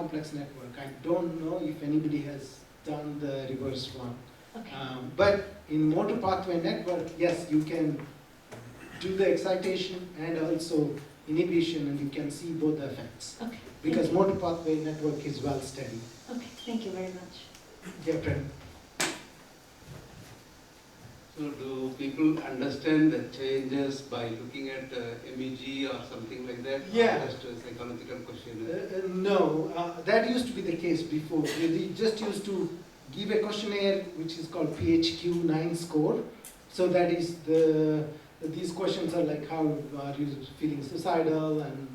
complex network. I don't know if anybody has done the reverse one. Okay. But in motor pathway network, yes, you can do the excitation and also inhibition, and you can see both the effects. Okay. Because motor pathway network is well studied. Okay, thank you very much. Yeah, Prem. So do people understand the changes by looking at MEG or something like that? Yeah. Or just a psychological question? No, that used to be the case before. They just used to give a questionnaire which is called PHQ-9 score. So that is these questions are like how are you feeling suicidal and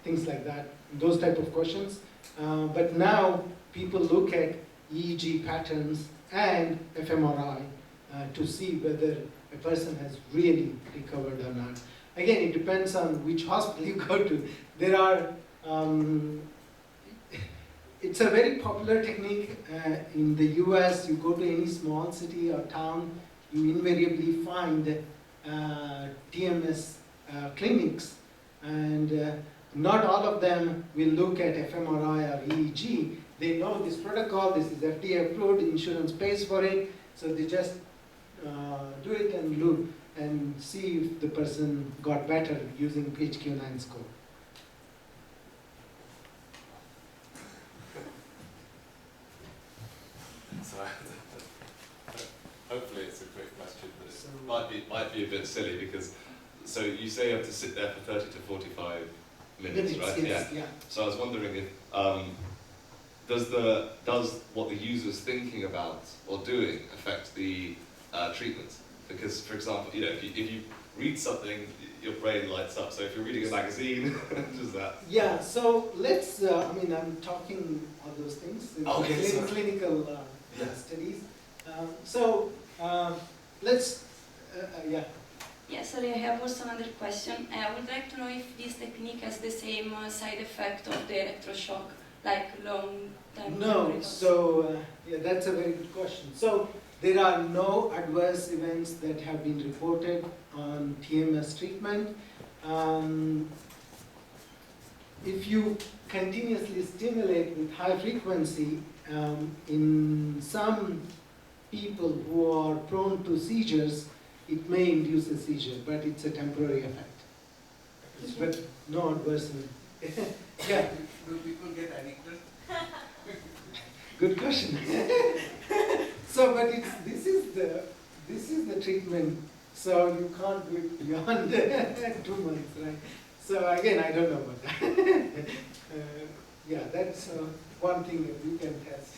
things like that, those type of questions. But now people look at EEG patterns and fMRI to see whether a person has really recovered or not. Again, it depends on which hospital you go to. There are, it's a very popular technique in the US. You go to any small city or town, you invariably find TMS clinics, and not all of them will look at fMRI or EEG. They know this protocol, this is FDA approved, insurance pays for it, so they just do it and look and see if the person got better using PHQ-9 score. So, hopefully it's a quick question, but it might be a bit silly because, so you say you have to sit there for 30 to 45 minutes, right? Yes, yeah. So I was wondering if, does what the user's thinking about or doing affect the treatment? Because, for example, you know, if you read something, your brain lights up. So if you're reading a magazine, does that? Yeah. So let's. I mean, I'm talking all those things. Okay. Clinical Yeah. studies. Let's. Yeah. Yeah, sorry, I have also another question. I would like to know if this technique has the same side effect of the electroshock, like long time. No. So yeah, that's a very good question. So there are no adverse events that have been reported on TMS treatment. If you continuously stimulate with high frequency, in some people who are prone to seizures, it may induce a seizure, but it's a temporary effect. But no adverse event. Yeah. Do people get addicted? Good question. So, but this is the treatment. So you can't do it beyond 2 months, right? So again, I don't know about that. Yeah, that's one thing that we can test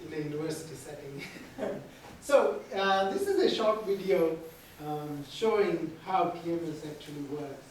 in a university setting. So this is a short video showing how TMS actually works.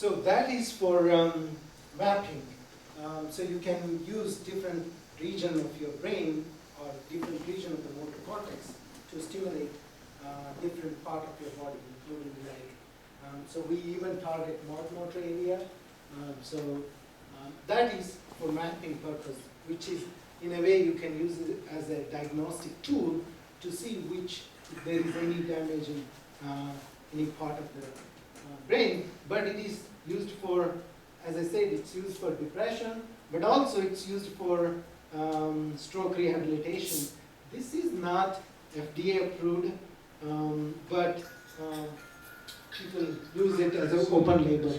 So that is for mapping. So you can use different region of your brain or different region of the motor cortex to stimulate different part of your body, including the leg. So we even target motor area. That is for mapping purpose, which is in a way you can use it as a diagnostic tool to see if there is any damage in any part of the brain. But it is used for, as I said, it's used for depression, but also it's used for stroke rehabilitation. This is not FDA approved, but people use it as an open label.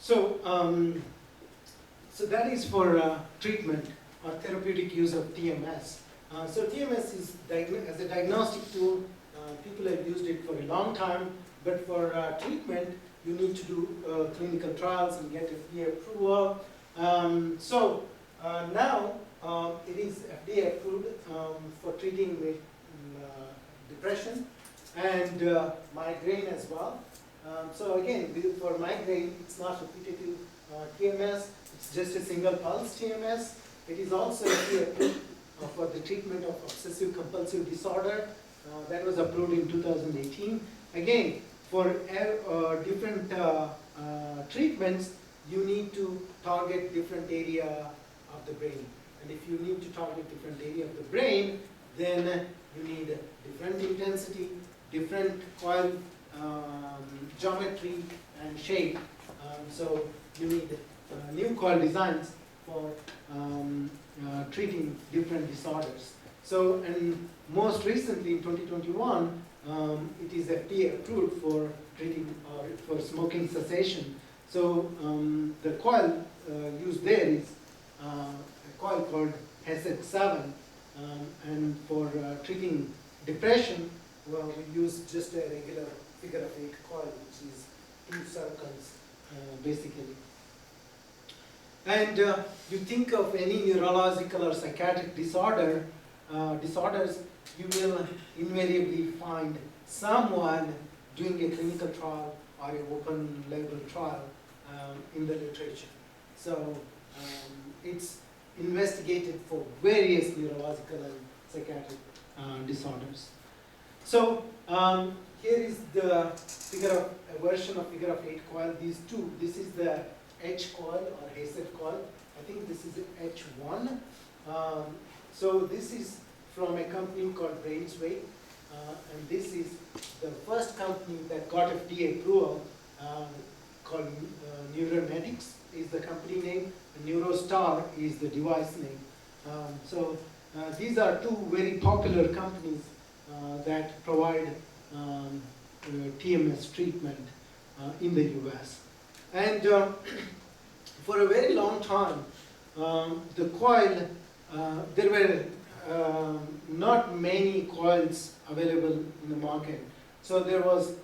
So, so that is for treatment or therapeutic use of TMS. So TMS is as a diagnostic tool. People have used it for a long time, but for treatment, you need to do clinical trials and get FDA approval. Now it is FDA approved for treating with depression and migraine as well. So again, for migraine, it's not repetitive TMS, it's just a single pulse TMS. It is also FDA approved for the treatment of obsessive compulsive disorder. That was approved in 2018. Again, for different treatments, you need to target different area of the brain. And if you need to target different area of the brain, then you need different intensity, different coil geometry and shape. So you need new coil designs for treating different disorders. So, and most recently in 2021, it is FDA approved for treating or for smoking cessation. So the coil used there is a coil called HESET7, and for treating depression, well, we use just a regular figure-of-8 coil, which is 2 circles, basically. And you think of any neurological or psychiatric disorders, you will invariably find someone doing a clinical trial or an open label trial in the literature. So it's investigated for various neurological and psychiatric disorders. So here is the a version of figure of 8 coil. These two, this is the H coil or Hayset coil. I think this is H1. So this is from a company called Brainsway, and this is the first company that got FDA approval, called Neuronetics is the company name, and Neurostar is the device name. So these are two very popular companies that provide TMS treatment in the US. And for a very long time, the coil, there were not many coils available in the market. So there was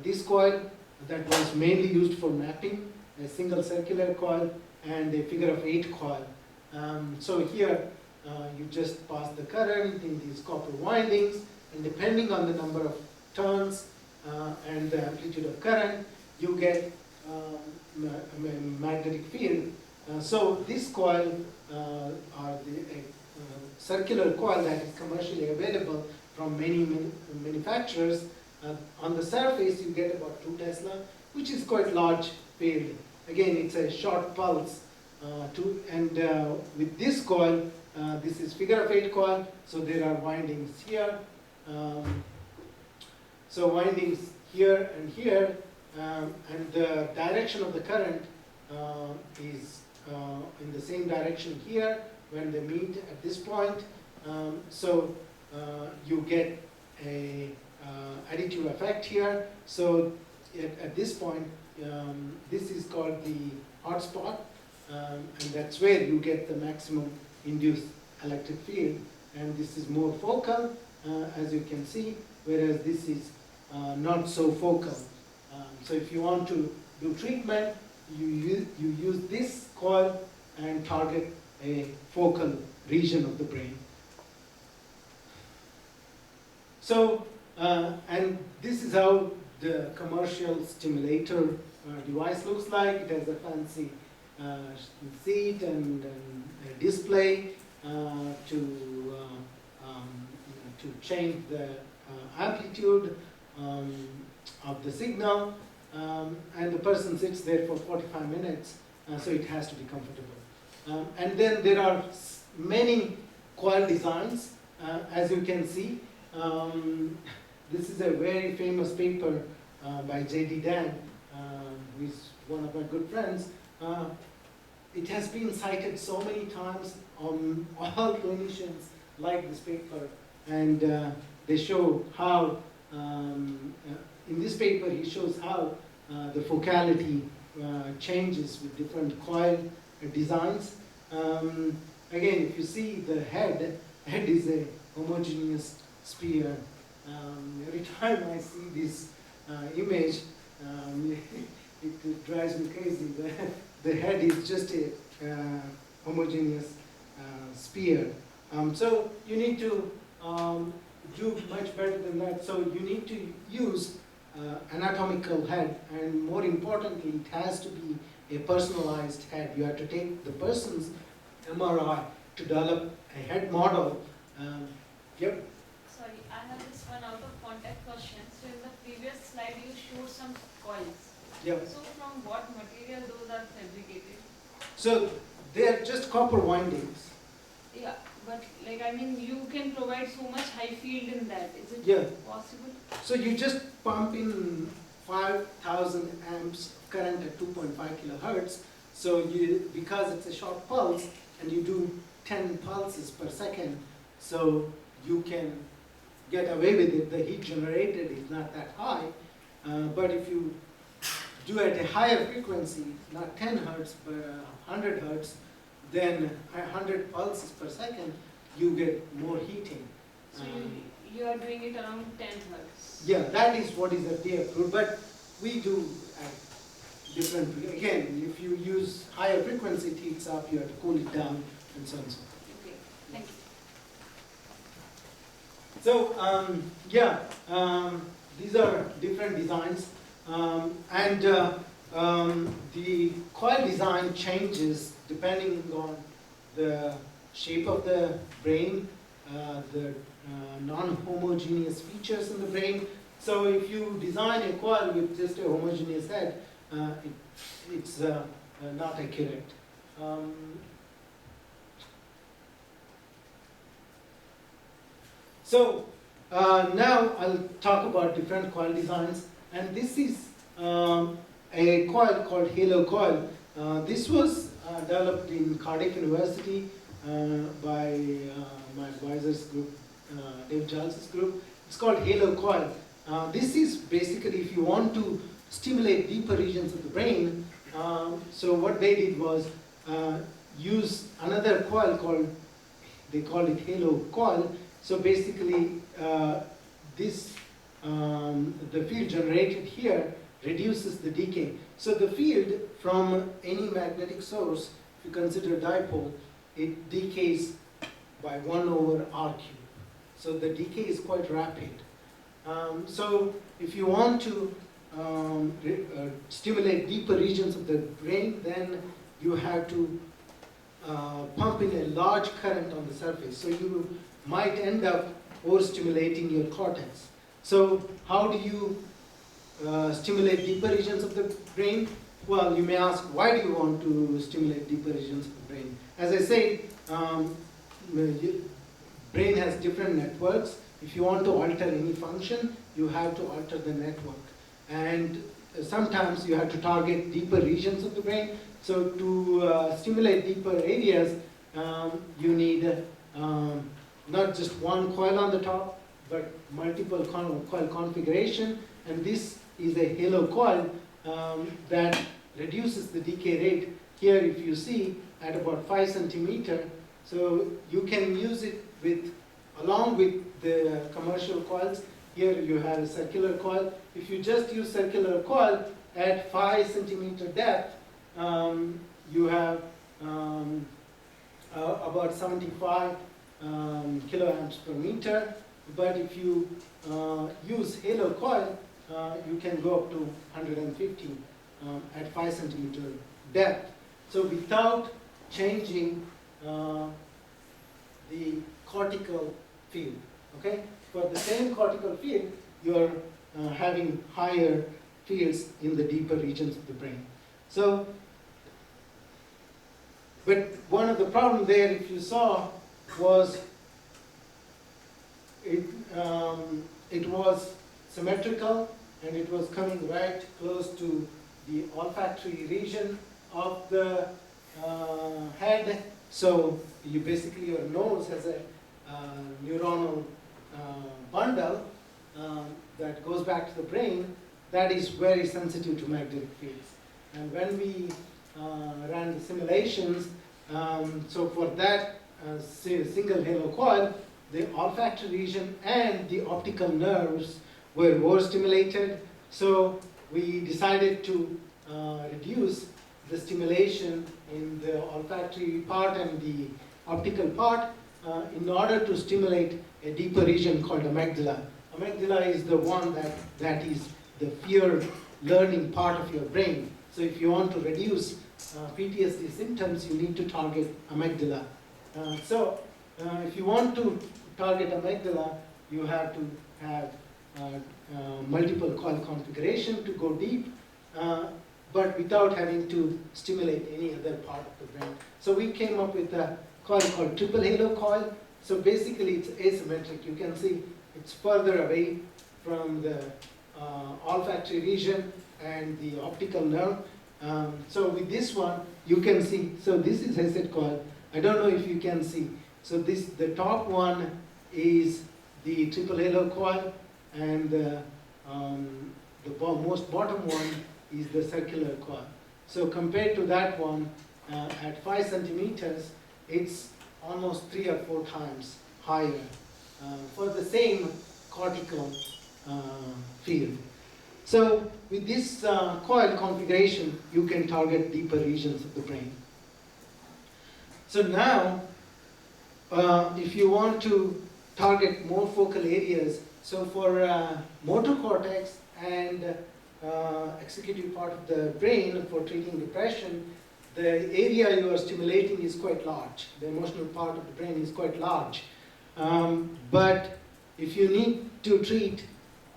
this coil that was mainly used for mapping, a single circular coil, and a figure of 8 coil. So here you just pass the current in these copper windings, and depending on the number of turns and the amplitude of current, you get a magnetic field. So this coil are the circular coil that is commercially available from many manufacturers. On the surface, you get about 2 Tesla, which is quite large field. Again, it's a short pulse. With this coil, this is figure of 8 coil, so there are windings here. So windings here and here, and the direction of the current is in the same direction here when they meet at this point. So you get a additive effect here. So at this point, this is called the hotspot, and that's where you get the maximum induced electric field. And this is more focal, as you can see, whereas this is not so focal. So if you want to do treatment, you use this coil and target a focal region of the brain. So, and this is how the commercial stimulator device looks like. It has a fancy seat and a display to change the amplitude of the signal, and the person sits there for 45 minutes, so it has to be comfortable. And then there are many coil designs, as you can see. This is a very famous paper by J.D. Dan, who is one of my good friends. It has been cited so many times. All clinicians like this paper, and they show how, in this paper, he shows how the focality changes with different coil designs. Again, if you see the head is a homogeneous sphere. Every time I see this image, it drives me crazy. The head is just a homogeneous sphere. So you need to do much better than that. So you need to use anatomical head, and more importantly, it has to be a personalized head. You have to take the person's MRI to develop a head model. Yep. Sorry, I have this one out of contact question. So in the previous slide, you showed some coils. Yep. So from what material those are fabricated? So they are just copper windings. Yeah, but like I mean, you can provide so much high field in that. Is it Yeah. possible? So you just pump in 5,000 amps of current at 2.5 kilohertz. So because it's a short pulse, and you do 10 pulses per second, so you can get away with it. The heat generated is not that high, but if you do at a higher frequency, not 10 hertz, but 100 hertz, then 100 pulses per second, you get more heating. So you are doing it around 10 hertz. Yeah, that is what is FDA approved, but we do at different, again, if you use higher frequency, it heats up, you have to cool it down, and so on and so forth. Okay, thank you. So, these are different designs, and the coil design changes depending on the shape of the brain the non-homogeneous features in the brain. So if you design a coil with just a homogeneous head, it's not accurate. So now I'll talk about different coil designs, and this is a coil called halo coil. This was developed in Cardiff University by my advisor's group, Dave Giles' group. It's called halo coil. This is basically if you want to stimulate deeper regions of the brain. So what they did was use another coil called, they call it halo coil. So basically this, the field generated here reduces the decay. So the field from any magnetic source, if you consider dipole, it decays by 1 over r cube. So the decay is quite rapid. So if you want to stimulate deeper regions of the brain, then you have to pump in a large current on the surface. So you might end up overstimulating your cortex. So how do you stimulate deeper regions of the brain? Well, you may ask, why do you want to stimulate deeper regions of the brain? As I said, brain has different networks. If you want to alter any function, you have to alter the network. And sometimes you have to target deeper regions of the brain. So to stimulate deeper areas, you need not just one coil on the top, but multiple coil configuration. And this is a halo coil that reduces the decay rate. Here, if you see, at about 5 centimeter, so you can use it with, along with the commercial coils. Here you have a circular coil. If you just use circular coil at 5 centimeter depth, you have about 75 kiloamps per meter. But if you use halo coil, you can go up to 150 at 5 centimeter depth. So without changing the cortical field, okay? For the same cortical field, you're having higher fields in the deeper regions of the brain. So, but one of the problems there, if you saw, was it was symmetrical, and it was coming right close to the olfactory region of the head. So you basically, your nose has a neuronal bundle that goes back to the brain that is very sensitive to magnetic fields. And when we ran the simulations, so for that single halo coil, the olfactory region and the optical nerves were overstimulated. So we decided to reduce the stimulation in the olfactory part and the optical part in order to stimulate a deeper region called amygdala. Amygdala is the one that is the fear learning part of your brain. So if you want to reduce PTSD symptoms, you need to target amygdala. So if you want to target amygdala, you have to have multiple coil configuration to go deep, but without having to stimulate any other part of the brain. So we came up with a coil called triple halo coil. So basically it's asymmetric. You can see it's further away from the olfactory region and the optical nerve. So with this one, you can see, so this is HSET coil. I don't know if you can see. So this, the top one is the triple halo coil, and the most bottom one is the circular coil. So compared to that one, at 5 centimeters, it's almost 3 or 4 times higher for the same cortical field. So with this coil configuration, you can target deeper regions of the brain. So now, if you want to target more focal areas, so for motor cortex and executive part of the brain for treating depression, the area you are stimulating is quite large. The emotional part of the brain is quite large. But if you need to treat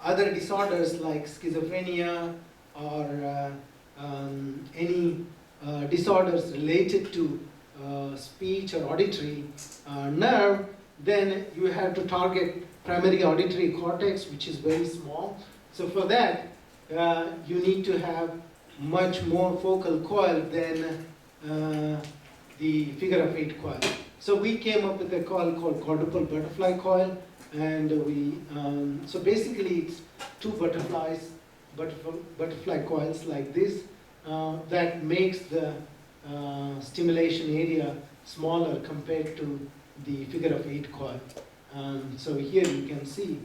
other disorders like schizophrenia or any disorders related to speech or auditory nerve, then you have to target primary auditory cortex, which is very small. So for that, you need to have much more focal coil than the figure of 8 coil. So we came up with a coil called quadruple butterfly coil, and so basically it's two butterfly coils like this that makes the stimulation area smaller compared to the figure of 8 coil. So here you can see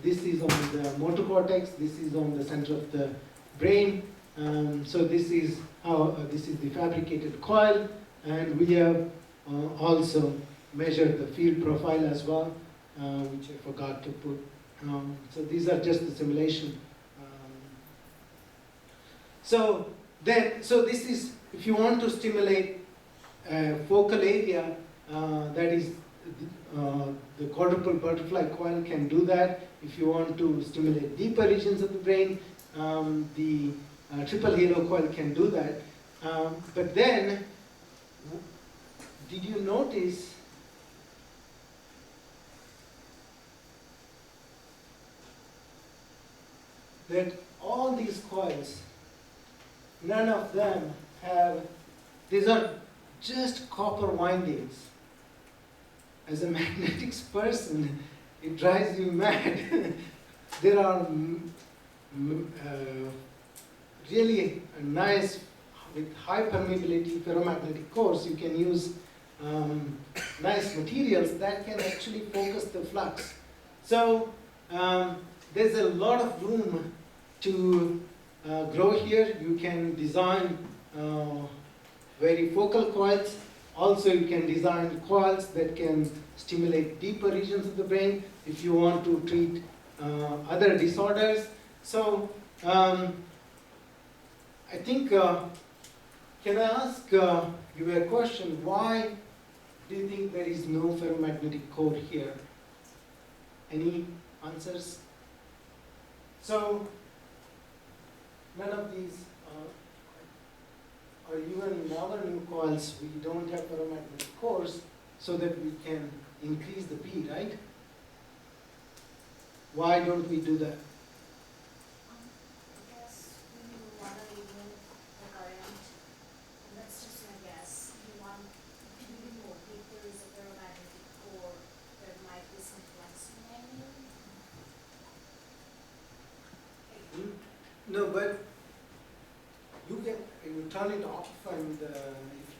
this is on the motor cortex, this is on the center of the brain. So this is how this is the fabricated coil, and we have also measured the field profile as well, which I forgot to put. So these are just the simulation. So this is, if you want to stimulate a focal area, that is the quadruple butterfly coil can do that. If you want to stimulate deeper regions of the brain, the triple halo coil can do that. But then, did you notice that all these coils, none of them have, these are just copper windings. As a magnetics person, it drives you mad. There are really nice, with high permeability ferromagnetic cores, you can use nice materials that can actually focus the flux. So there's a lot of room to grow here. You can design very focal coils. Also, you can design coils that can stimulate deeper regions of the brain if you want to treat other disorders. So I think, can I ask you a question? Why do you think there is no ferromagnetic core here? Any answers? So none of these, or even in our new coils, we don't have ferromagnetic cores so that we can increase the P, right? Why don't we do that? Because you want to limit the current, and that's just my guess. You want to remove if there is a ferromagnetic core, there might be some flux in it. No, but you turn it off, and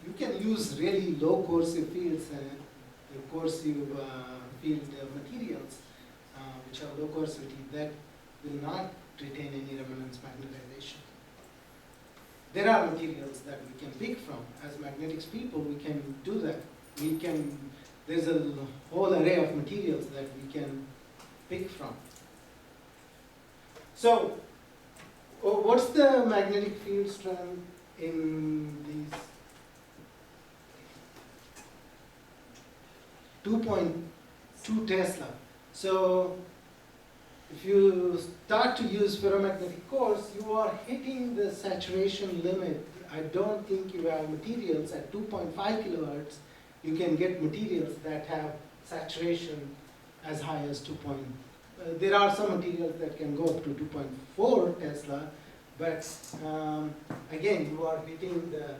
you can use really low coercive fields and coercive field materials, which are low coercivity, that will not retain any resonance magnetization. There are materials that we can pick from. As magnetics people, we can do that. There's a whole array of materials that we can pick from. So, what's the magnetic field strength in these? 2.2 Tesla. So if you start to use ferromagnetic cores, you are hitting the saturation limit. I don't think you have materials at 2.5 kilohertz. You can get materials that have saturation as high as 2. There are some materials that can go up to 2.4 Tesla, but again, you are hitting the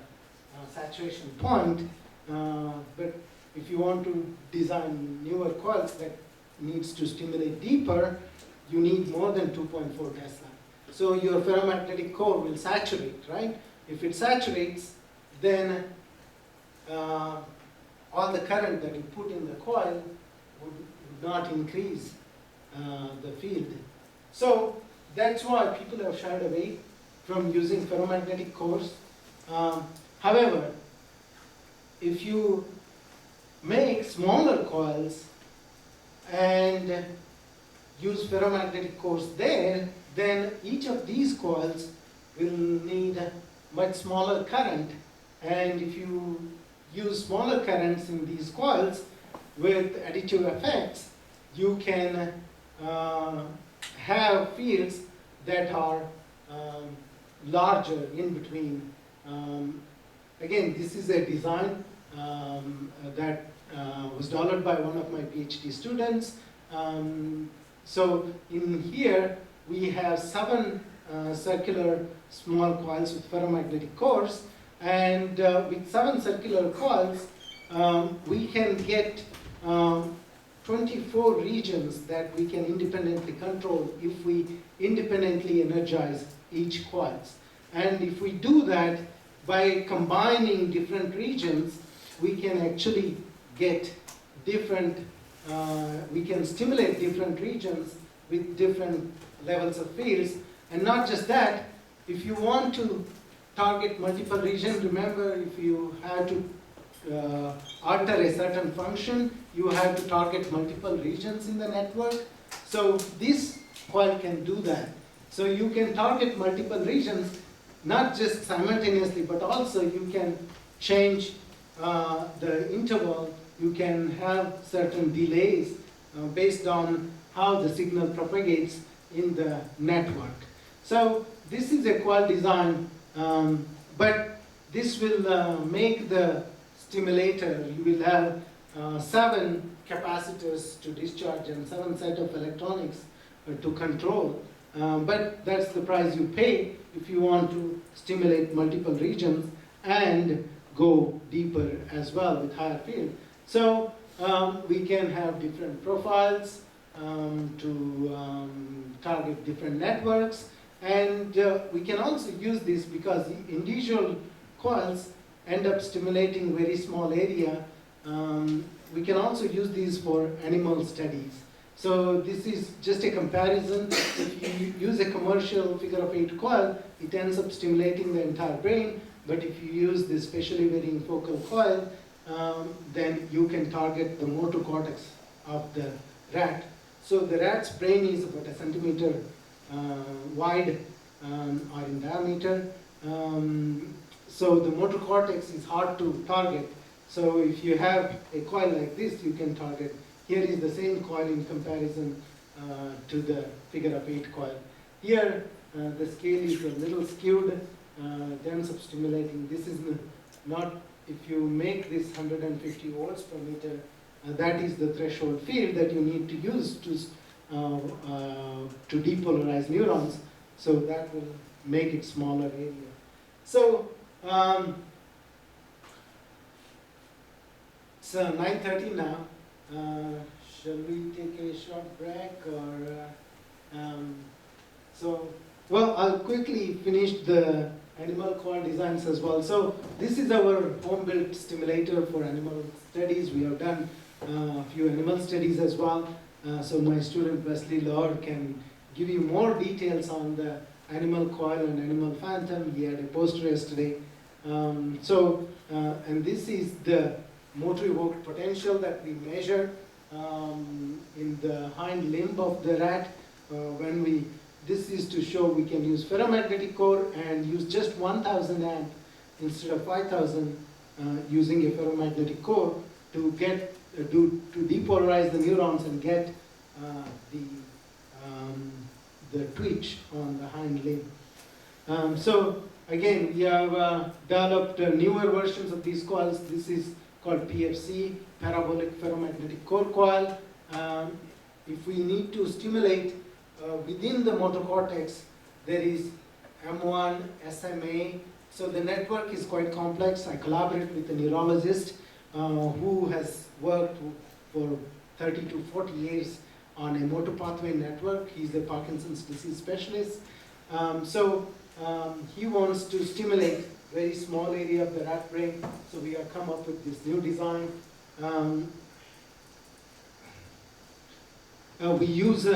saturation point. But if you want to design newer coils that needs to stimulate deeper, you need more than 2.4 Tesla. So your ferromagnetic core will saturate, right? If it saturates, then all the current that you put in the coil would not increase the field. So that's why people have shied away from using ferromagnetic cores. However, if you make smaller coils and use ferromagnetic cores there, then each of these coils will need a much smaller current. And if you use smaller currents in these coils, with additive effects, you can have fields that are larger in between. Again, this is a design that was developed by one of my PhD students. So in here, we have 7 circular small coils with ferromagnetic cores, and with 7 circular coils, we can get 24 regions that we can independently control if we independently energize each coils. And if we do that by combining different regions, we can actually get different, we can stimulate different regions with different levels of fields. And not just that, if you want to target multiple regions, remember, if you have to alter a certain function, you have to target multiple regions in the network. So this coil can do that. So you can target multiple regions, not just simultaneously, but also you can change the interval. You can have certain delays based on how the signal propagates in the network. So this is a coil design, but this will make the stimulator. You will have 7 capacitors to discharge and 7 set of electronics to control. But that's the price you pay if you want to stimulate multiple regions and go deeper as well with higher field. So we can have different profiles to target different networks, and we can also use this because individual coils end up stimulating very small area. We can also use these for animal studies. So this is just a comparison. If you use a commercial figure-of-8 coil, it ends up stimulating the entire brain. But if you use this spatially varying focal coil, then you can target the motor cortex of the rat. So the rat's brain is about 1 centimeter wide or in diameter. So the motor cortex is hard to target. So if you have a coil like this, you can target. Here is the same coil in comparison to the figure-of-8 coil. Here, the scale is a little skewed, ends up stimulating. This is not, if you make this 150 volts per meter, that is the threshold field that you need to use to depolarize neurons. So that will make it smaller area. So, it's 9:30 now. Shall we take a short break or well, I'll quickly finish the animal coil designs as well. So this is our home-built stimulator for animal studies. We have done a few animal studies as well. So my student Wesley Lord can give you more details on the animal coil and animal phantom. He had a poster yesterday. And this is the motor evoked potential that we measure in the hind limb of the rat. This is to show we can use ferromagnetic core and use just 1000 amp instead of 5000 using a ferromagnetic core to get to depolarize the neurons and get the twitch on the hind limb. So again, we have developed newer versions of these coils. This is called PFC, parabolic ferromagnetic core coil. If we need to stimulate within the motor cortex, there is M1, SMA. So the network is quite complex. I collaborate with a neurologist who has worked for 30 to 40 years on a motor pathway network. He's a Parkinson's disease specialist. He wants to stimulate very small area of the rat brain. So we have come up with this new design. We use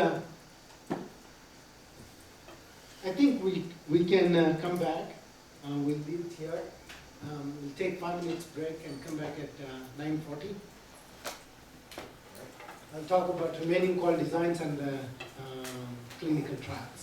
I think we can come back. We'll leave it here. We'll take 5 minutes break and come back at 9:40. I'll talk about remaining coil designs and clinical trials.